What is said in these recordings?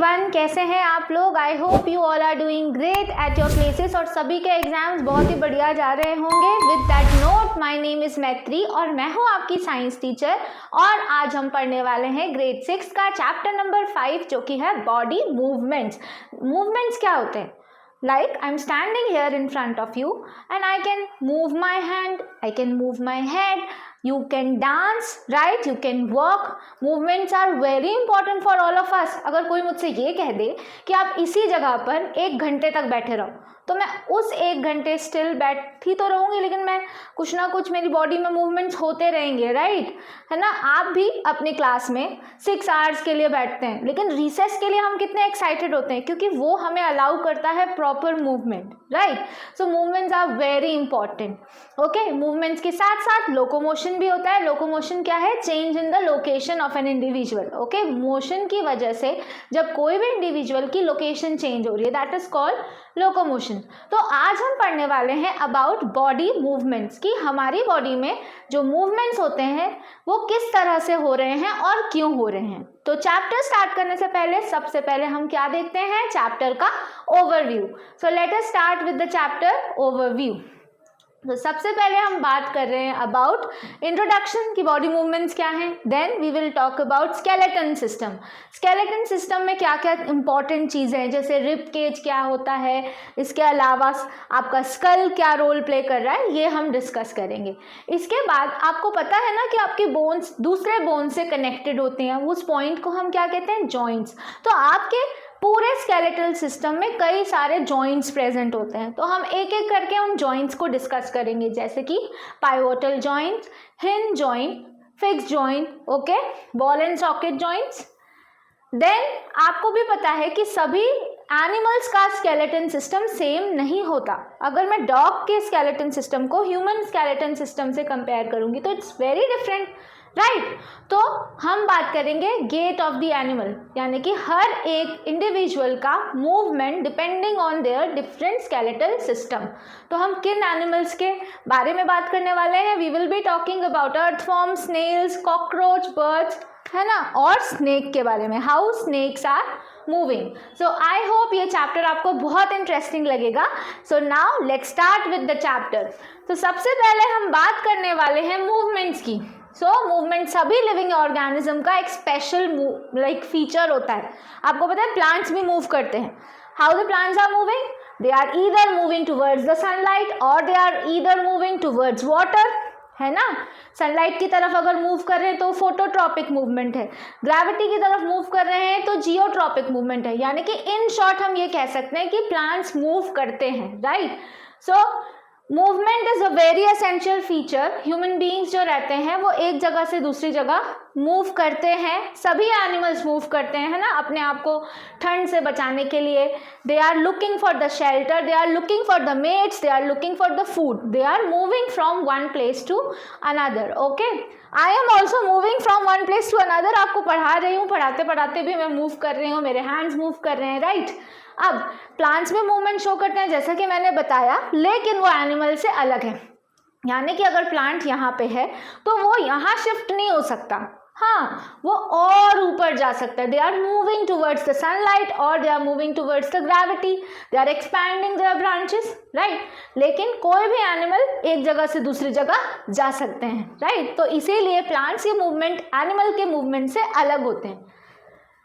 Everyone, कैसे हैं आप लोग। I hope you all are doing great at your places और सभी के एग्जाम्स बहुत ही बढ़िया जा रहे होंगे। With that note, my name is मैत्री और मैं हूं आपकी साइंस टीचर। और आज हम पढ़ने वाले हैं ग्रेड 6 का चैप्टर नंबर 5 जो कि है बॉडी मूवमेंट्स। मूवमेंट्स क्या होते हैं? Like I'm standing here in front of you and I can move my hand, I can move my head, you can dance, right? You can walk. Movements are very important for all of us. अगर कोई मुझसे ये कह दे कि आप इसी जगह पर 1 घंटे तक बैठे रहो तो मैं उस 1 घंटे स्टिल बैठी तो रहूंगी, लेकिन मैं कुछ ना कुछ मेरी बॉडी में मूवमेंट्स होते रहेंगे, राइट? है ना। आप भी अपनी क्लास में 6 आवर्स के लिए बैठते हैं, लेकिन रिसेस के लिए हम कितने एक्साइटेड होते हैं क्योंकि वो हमें अलाउ करता है proper movement, right? So movements are very important. Okay, movements के साथ साथ लोकोमोशन भी होता है। लोकोमोशन क्या है? Change in the location of an individual. Okay, motion की वजह से जब कोई भी इंडिविजुअल की लोकेशन चेंज हो रही है, दैट इज कॉल्ड लोकोमोशन। तो आज हम पढ़ने वाले हैं अबाउट बॉडी मूवमेंट्स कि हमारी बॉडी में जो मूवमेंट्स होते हैं वो किस तरह से हो रहे हैं और क्यों हो रहे हैं। तो चैप्टर स्टार्ट करने से पहले सबसे पहले हम क्या देखते हैं? चैप्टर का overview. So let us start with the chapter overview. तो सबसे पहले हम बात कर रहे हैं अबाउट इंट्रोडक्शन की बॉडी मूवमेंट्स क्या हैं। Then we will talk about skeleton system. Skeleton system में क्या क्या इंपॉर्टेंट चीज़ें हैं, जैसे रिब केज क्या होता है, इसके अलावा आपका स्कल क्या रोल प्ले कर रहा है, ये हम डिस्कस करेंगे। इसके बाद आपको पता है ना कि आपके बोन्स दूसरे बोन से कनेक्टेड होते हैं, उस पॉइंट को हम क्या कहते हैं? जॉइंट्स। तो आपके पूरे स्केलेटल सिस्टम में कई सारे जॉइंट्स प्रेजेंट होते हैं, तो हम एक एक करके उन जॉइंट्स को डिस्कस करेंगे, जैसे कि pivotal joint, hinge joint, fix joint, okay, ball and socket joints. Then आपको भी पता है कि सभी एनिमल्स का स्केलेटन सिस्टम सेम नहीं होता। अगर मैं डॉग के स्केलेटन सिस्टम को ह्यूमन स्केलेटन सिस्टम से कंपेयर करूंगी तो इट्स वेरी डिफरेंट, राइट? तो हम बात करेंगे गेट ऑफ द एनिमल, यानी कि हर एक इंडिविजुअल का movement depending on their different skeletal system. तो हम किन एनिमल्स के बारे में बात करने वाले हैं? We will be talking about earthworm, snails, cockroach, birds, है ना, और स्नेक के बारे में, how snakes are moving. So I hope ये चैप्टर आपको बहुत इंटरेस्टिंग लगेगा। So now let's start with the chapter. तो सबसे पहले हम बात करने वाले हैं मूवमेंट्स की। मूवमेंट सभी लिविंग ऑर्गेनिज्म का एक स्पेशल फीचर होता है। आपको पता है प्लांट्स भी मूव करते हैं। How the plants are moving? They are either moving towards the sunlight और they are either moving towards water, है ना। सनलाइट की तरफ अगर मूव कर रहे हैं तो फोटोट्रॉपिक मूवमेंट है, ग्रेविटी की तरफ मूव कर रहे हैं तो जियोट्रॉपिक मूवमेंट है। यानी कि इन शॉर्ट हम ये कह सकते हैं कि प्लांट्स मूव करते हैं, right? So movement is a very essential feature. Human beings जो रहते हैं वो एक जगह से दूसरी जगह मूव करते हैं, सभी एनिमल्स मूव करते हैं, है ना, अपने आप को ठंड से बचाने के लिए। They are looking for the shelter, they are looking for the mates, they are looking for the food, they are moving from one place to another. Okay, I am also moving from one place to another. आपको पढ़ा रही हूँ, पढ़ाते पढ़ाते भी मैं move कर रही हूँ, मेरे हैंड्स मूव कर रहे हैं, राइट? अब प्लांट्स में मूवमेंट शो करते हैं जैसा कि मैंने बताया, लेकिन वो एनिमल से अलग है। यानी कि अगर प्लांट यहाँ पे है तो वो यहाँ शिफ्ट नहीं हो सकता, हाँ, वो और ऊपर जा सकता है। They are moving towards the sunlight और they are moving towards the gravity, they are expanding their branches, right? लेकिन कोई भी एनिमल एक जगह से दूसरी जगह जा सकते हैं, राइट? तो इसीलिए प्लांट्स के मूवमेंट एनिमल के मूवमेंट से अलग होते हैं।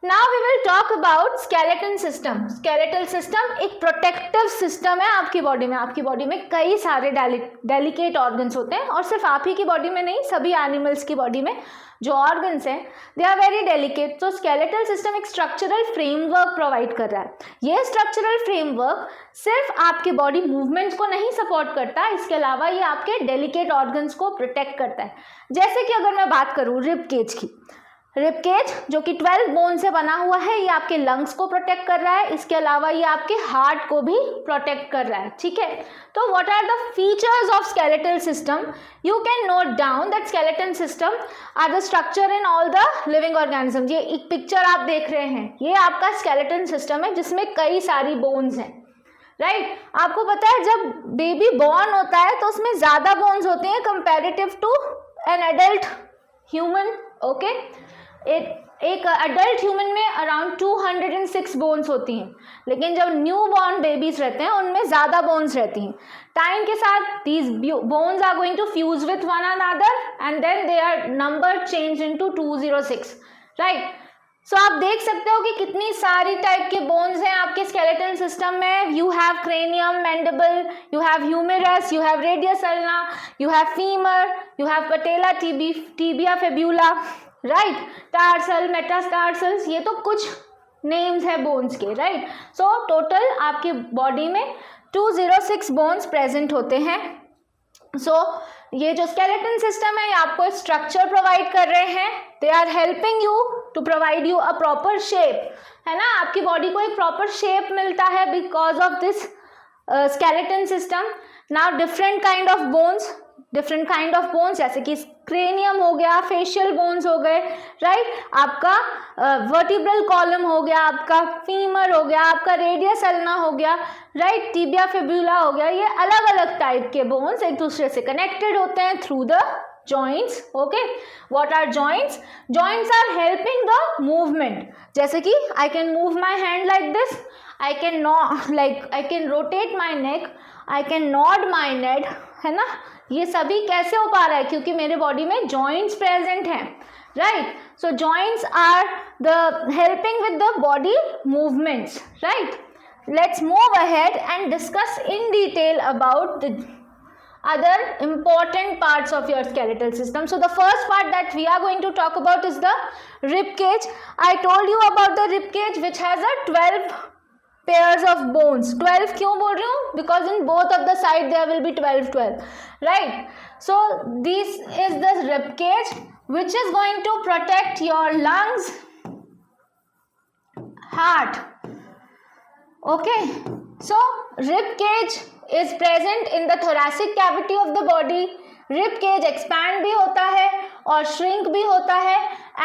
Now we will talk about skeleton system. Skeletal system एक प्रोटेक्टिव सिस्टम है आपकी बॉडी में। आपकी बॉडी में कई सारे डेलिकेट ऑर्गन्स होते हैं और सिर्फ आप ही की बॉडी में नहीं, सभी एनिमल्स की बॉडी में जो ऑर्गन्स हैं दे आर वेरी डेलिकेट। तो स्केलेटल सिस्टम एक स्ट्रक्चरल फ्रेमवर्क प्रोवाइड कर रहा है। ये स्ट्रक्चरल फ्रेमवर्क सिर्फ आपके बॉडी मूवमेंट्स को नहीं सपोर्ट करता, इसके अलावा ये आपके डेलिकेट ऑर्गन्स को प्रोटेक्ट करता है। जैसे कि अगर मैं बात करूँ रिब केज की, रिब केज जो कि 12 बोन से बना हुआ है, ये आपके लंग्स को प्रोटेक्ट कर रहा है, इसके अलावा ये आपके हार्ट को भी प्रोटेक्ट कर रहा है, ठीक है? तो what are the features of skeletal system? You can note down that skeleton system are the structure in all the living organism. ये एक पिक्चर आप देख रहे हैं, ये आपका स्केलेटन सिस्टम है जिसमें कई सारी बोन्स हैं, राइट? आपको पता है जब बेबी बॉर्न होता है तो उसमें ज्यादा बोन्स होते हैं comparative to an adult human, okay? एक अडल्ट ह्यूमन में अराउंड 200 206 बोन्स होती हैं, लेकिन जब न्यू बॉर्न बेबीज रहते हैं उनमें ज़्यादा बोन्स रहती हैं. टाइम के साथ these bones are going to fuse with one another and then they are number changed into 206, right? So आप देख सकते हो कि कितनी सारी टाइप के बोन्स हैं आपके स्केलेटल सिस्टम में. You have cranium, mandible, you have humerus, you have radius ulna, you have femur, you have patella, tibia, fibula, right, tarsal, metatarsals. ये तो कुछ नेम्स है बोन्स के, राइट. सो टोटल आपके बॉडी में 206 बोन्स प्रेजेंट होते हैं. सो ये जो स्केलेटन सिस्टम है ये आपको स्ट्रक्चर प्रोवाइड कर रहे हैं. They are helping you to provide you a proper shape, है ना. आपकी बॉडी को एक प्रॉपर शेप मिलता है because of this skeleton system. Now different kind of bones जैसे कि क्रेनियम हो गया, फेशियल बोन्स हो गए, राइट. आपका वर्टिब्रल कॉलम हो गया, आपका फीमर हो गया, आपका रेडियस अल्ना हो गया, राइट, टिबिया, फिब्यूला हो गया. ये अलग अलग टाइप के बोन्स एक दूसरे से कनेक्टेड होते हैं through the joints. Okay, what are joints? Joints are helping the movement. जैसे कि I can move my hand like this, I can rotate my neck, I can nod my neck, है ना. ये सभी कैसे हो पा रहा है? क्योंकि मेरे बॉडी में joints present हैं, right? So joints are the helping with the body movements, right? Let's move ahead and discuss in detail about the other important parts of your skeletal system. So the first part that we are going to talk about is the rib cage. I told you about the rib cage which has a 12 pairs of bones. 12 क्यों बोल रही हूँ? Because in both of the side there will be 12, right? So this is the rib cage which is going to protect your lungs, heart. Okay, so rib cage is present in the thoracic cavity of the body. Rib cage expand भी होता है और shrink भी होता है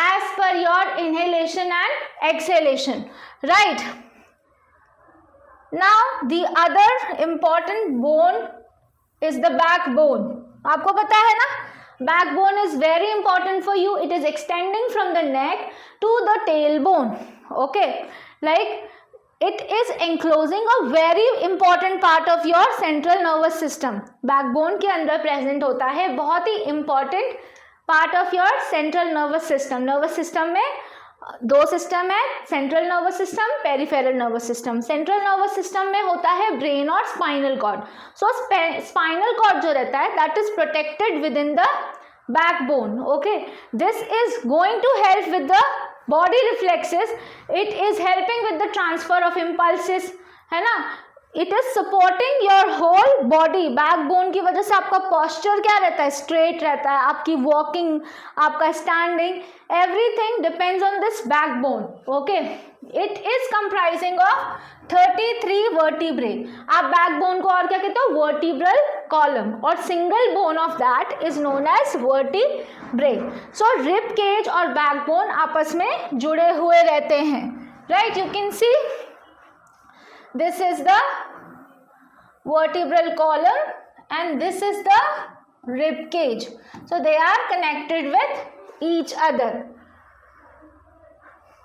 as per your inhalation and exhalation, right? Now the other important bone is the backbone. आपको पता है ना, backbone is very important for you. It is extending from the neck to the tailbone. Okay, like it is enclosing a very important part of your central nervous system. Backbone के अंदर present होता है बहुत ही important part of your central nervous system. Nervous system में दो system है, central nervous system, peripheral nervous system. Central nervous system में होता है brain और spinal cord. So spinal cord जो रहता है that is protected within the backbone. Okay, this is going to help with the body reflexes. It is helping with the transfer of impulses, है ना. It is supporting your whole body. backbone की वजह से आपका posture क्या रहता है? straight रहता है. आपकी walking, आपका standing, everything depends on this backbone. Okay, it is comprising of 33 vertebrae. आप backbone को और क्या कहते हो? vertebral column. और single bone of that is known as vertebrae. So rib cage और backbone आपस में जुड़े हुए रहते हैं, right? You can see this is the vertebral column and this is the rib cage. So they are connected with each other.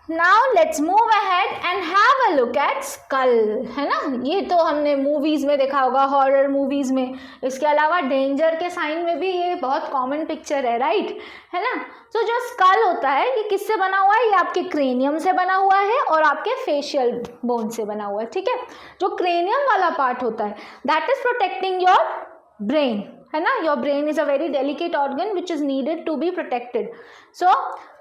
Now let's move ahead and have a look at skull, है ना. ये तो हमने movies में देखा होगा, horror movies में. इसके अलावा डेंजर के साइन में भी ये बहुत कॉमन पिक्चर है, राइट, है ना. तो जो स्कल होता है ये किससे बना हुआ है? ये आपके क्रेनियम से बना हुआ है और आपके फेशियल बोन से बना हुआ है, ठीक है. जो क्रेनियम वाला पार्ट होता है that is protecting your brain, है ना. Your brain is a very delicate organ which is needed to be protected. So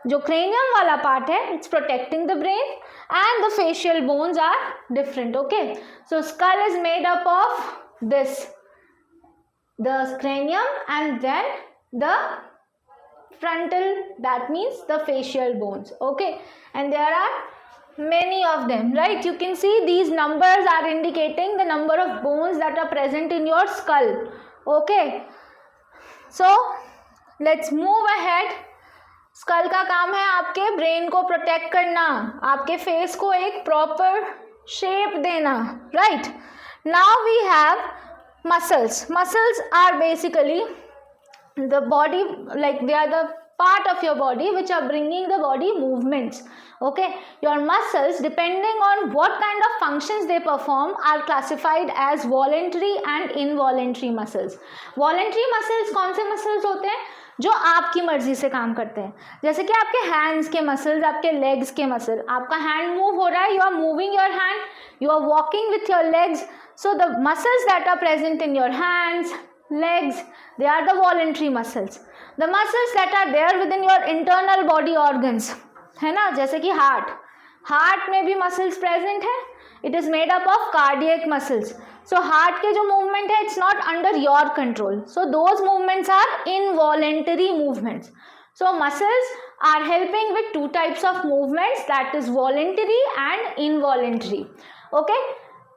जो क्रेनियम वाला पार्ट है it's protecting the brain and the facial bones are different. Okay, so skull is made up of this, the cranium and then the frontal, that means the facial bones. Okay, and there are many of them, right? You can see these numbers are indicating the number of bones that are present in your skull. Okay, so let's move ahead. Skull का काम है आपके brain को protect करना, आपके face को एक proper shape देना, right. Now we have muscles. Muscles are basically the body, like they are the part of your body which are bringing the body movements. Okay, your muscles, depending on what kind of functions they perform, are classified as voluntary and involuntary muscles. Voluntary muscles कौन से muscles होते हैं? जो आपकी मर्जी से काम करते हैं, जैसे कि आपके हैंड्स के मसल्स, आपके लेग्स के मसल. आपका हैंड मूव हो रहा है, you are moving your hand, you are walking with your legs. So the muscles that are present in your hands, legs, they are the voluntary muscles. The muscles that are there within your internal body organs, है ना, जैसे कि heart में भी muscles present है. It is made up of cardiac muscles. So heart के जो movement है, it's not under your control. So those movements are involuntary movements. So muscles are helping with two types of movements, that is voluntary and involuntary. Okay,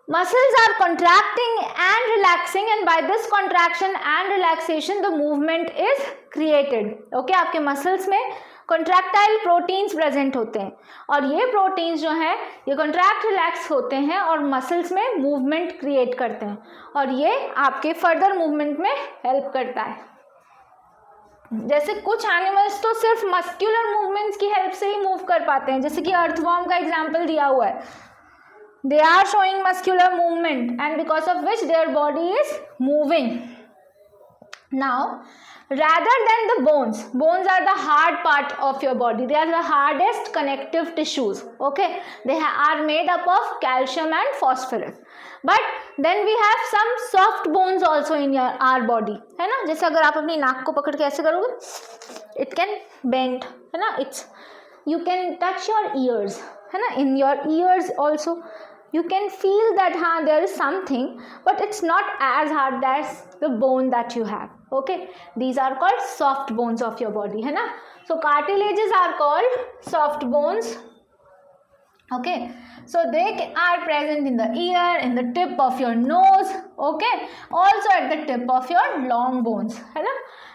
muscles are contracting and relaxing, and by this contraction and relaxation the movement is created. Okay, आपके muscles में contractile proteins present होते हैं, और ये proteins जो हैं ये contract relax होते हैं और muscles में movement create करते हैं, और ये आपके further movement में help करता है. जैसे कुछ एनिमल्स तो सिर्फ मस्क्यूलर मूवमेंट्स की हेल्प से ही मूव कर पाते हैं, जैसे कि अर्थवॉर्म का एग्जांपल दिया हुआ है. They are showing muscular movement and because of which their body is moving. Now rather than the bones are the hard part of your body. They are the hardest connective tissues. Okay, they are made up of calcium and phosphorus. But then we have some soft bones also in our body, है ना. जैसे अगर आप अपनी नाक को पकड़ के ऐसे करोगे, it can bend, है ना. You can touch your ears, है ना. In your ears also you can feel that there is something, but it's not as hard as the bone that you have. Okay, these are called soft bones of your body, है ना. So cartilages are called soft bones. Okay, so they are present in the ear, in the tip of your nose. Okay, also at the tip of your long bones, है ना.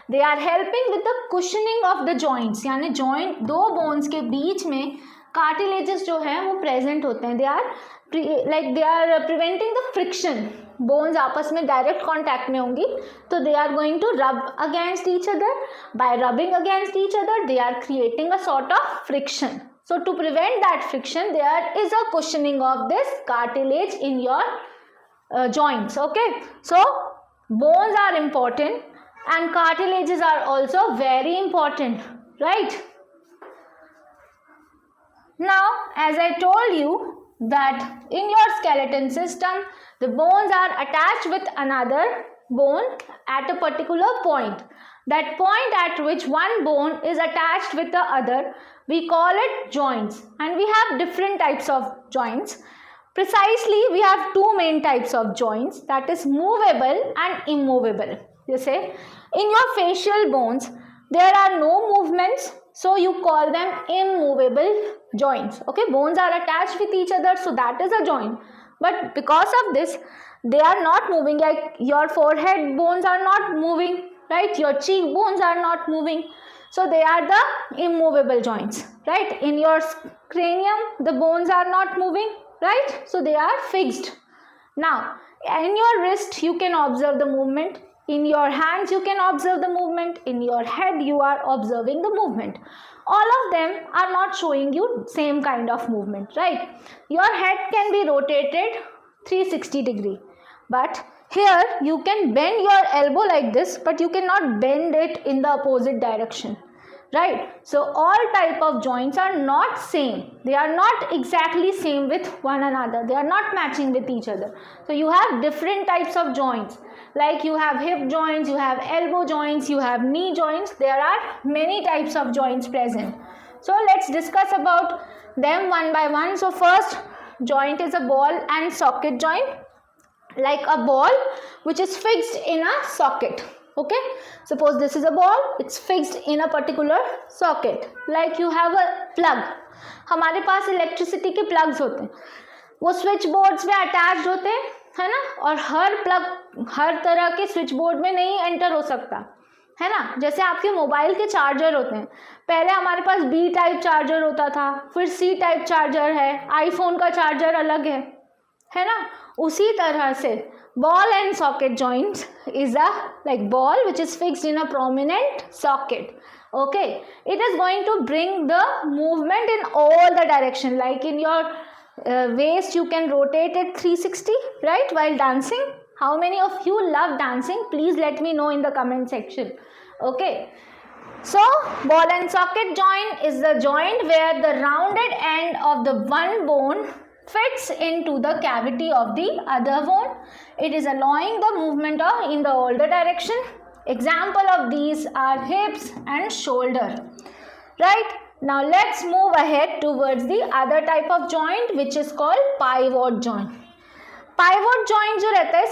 They are helping with the cushioning of the joints, यानी joint दो bones के बीच में cartilages जो है वो present होते हैं. they are preventing the friction. Bones आपस में डायरेक्ट कांटेक्ट में होंगी, तो they are going to rub against each other. By rubbing against each other they are creating a sort of friction. So to prevent that friction, there is a cushioning of this cartilage in your joints. Okay, so bones are important and cartilages are also very important, right? Now, as I told you that in your skeleton system, the bones are attached with another bone at a particular point. That point at which one bone is attached with the other, we call it joints, and we have different types of joints. Precisely, we have two main types of joints, that is movable and immovable. Jैसे in your facial bones there are no movements, so you call them immovable joints. Okay, bones are attached with each other, so that is a joint. But because of this, they are not moving. Like your forehead bones are not moving, right? Your cheekbones are not moving, so they are the immovable joints, right? In your cranium, the bones are not moving, right? So they are fixed. Now, in your wrist, you can observe the movement. In your hands, you can observe the movement. In your head, you are observing the movement. All of them are not showing you same kind of movement, right? Your head can be rotated 360 degree, but here you can bend your elbow like this, but you cannot bend it in the opposite direction, right? So all type of joints are not same. They are not exactly same with one another. They are not matching with each other. So you have different types of joints. Like you have hip joints, you have elbow joints, you have knee joints. There are many types of joints present. So let's discuss about them one by one. So first joint is a ball and socket joint. Like a ball which is fixed in a socket. Okay, suppose this is a ball, it's fixed in a particular socket. Like you have a plug. हमारे पास electricity के plugs होते हैं, वो switch boards में attached होते हैं, है ना. और हर प्लग हर तरह के स्विच बोर्ड में नहीं एंटर हो सकता, है ना. जैसे आपके मोबाइल के चार्जर होते हैं, पहले हमारे पास बी टाइप चार्जर होता था, फिर सी टाइप चार्जर है, आईफोन का चार्जर अलग है ना. उसी तरह से ball and socket joints is a like ball which is fixed in a prominent socket. Okay, it is going to bring the movement in all the direction, like in your waist you can rotate it 360, right, while dancing. How many of you love dancing? Please let me know in the comment section. Okay, so ball and socket joint is the joint where the rounded end of the one bone fits into the cavity of the other bone. It is allowing the movement in the all the direction. Example of these are hips and shoulder. Right? Now let's move ahead towards the other type of joint which is called pivot joint. Pivot joint जो रहता है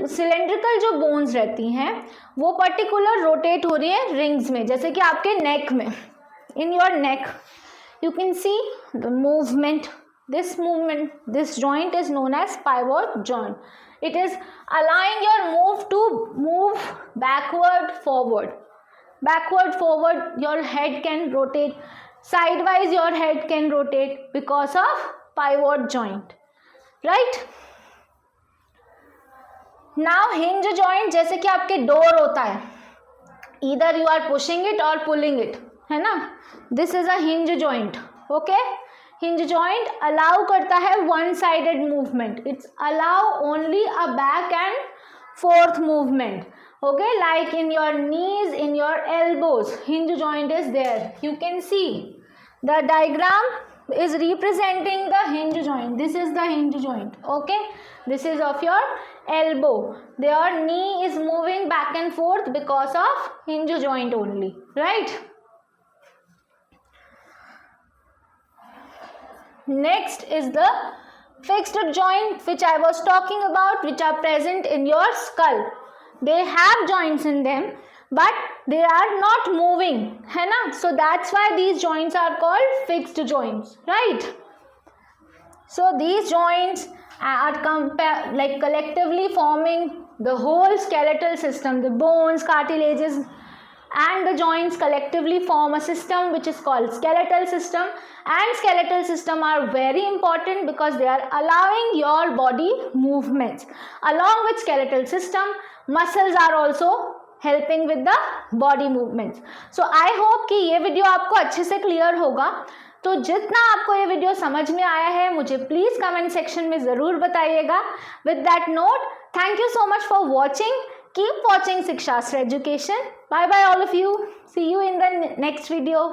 cylindrical जो bones रहती हैं वो particular rotate हो रही है रिंग्स में, जैसे कि आपके नेक में. In your neck you can see the movement. This joint is known as pivot joint. It is allowing your move to move backward forward. Your head can rotate sideways, your head can rotate because of pivot joint, right? Now hinge joint, जैसे कि आपके door होता है, either you are pushing it or pulling it, है ना. This is a hinge joint. Okay, hinge joint allow करता है one sided movement. It's allow only a back and forth movement. Okay, like in your knees, in your elbows, hinge joint is there. You can see the diagram is representing the hinge joint. This is the hinge joint. Okay, this is of your elbow. Your knee is moving back and forth because of hinge joint only, right? Next is the fixed joint which I was talking about, which are present in your skull. They have joints in them but they are not moving, है ना. So that's why these joints are called fixed joints, right? So these joints are collectively forming the whole skeletal system. The bones, cartilages and the joints collectively form a system which is called skeletal system. And skeletal system are very important because they are allowing your body movements. Along with skeletal system, muscles are also helping with the body movements. So I hope कि ये video आपको अच्छे से clear होगा. तो जितना आपको ये वीडियो समझ में आया है मुझे प्लीज कमेंट सेक्शन में जरूर बताइएगा. With that note, thank you so much for watching. Keep watching Shikshastra education. Bye bye all of you. See you in the next video.